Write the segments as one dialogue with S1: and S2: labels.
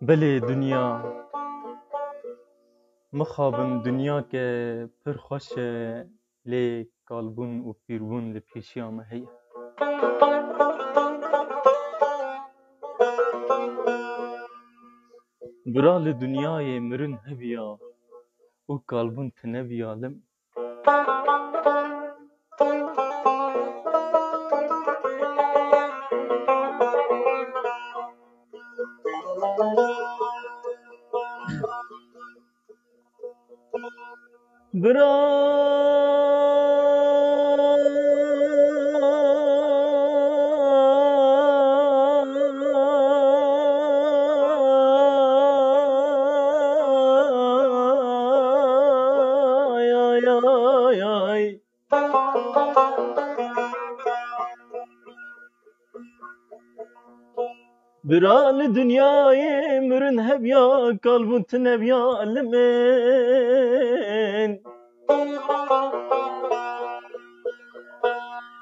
S1: بله دنیا مخابن دنیا که پر خوشه لی کالبون و پیربون لی پیشیام هیه برال دنیای مرن هبیا و کالبون تنبیالم برال دنیای مرن هبیا کالبون تنبیالمن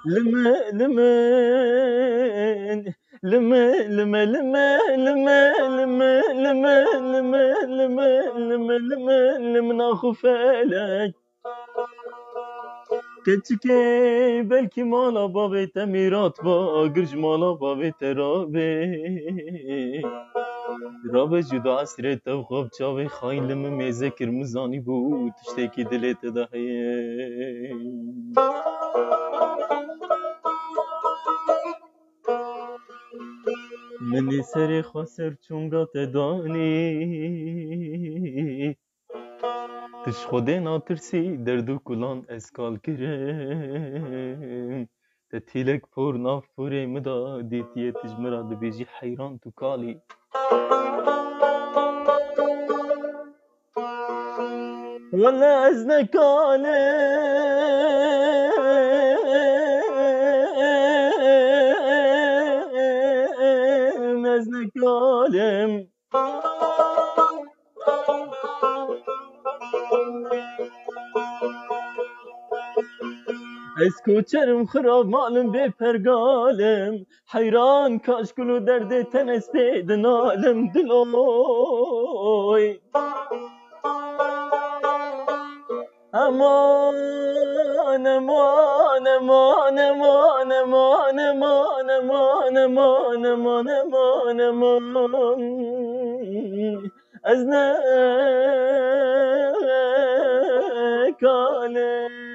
S1: لما لما لما لما لما لما لما لما لما لما لما لما لما ناخف عليك كتشكي بلكي مالا بابي تميرات با قرش مالا بابي ترابي رابي جدا عسري توخب چاوي خاين لما ميزكر مزاني بو تشتكي دلي تدهي منی سر خسر چونگات دانی تش خوده ناترسی دردو کلان اسکال کرم تتیلک پور ناف پوری مدا دیتیه تجمرا دبیجی حیران تو کالی ولا ازنک ازنکالم از کوچرم خراب مالم به پرگالم حیران کاشکلو درد تنس پیدنالم دلوی امان امان امان امان امان امان امان امان امان امان امان از نکالم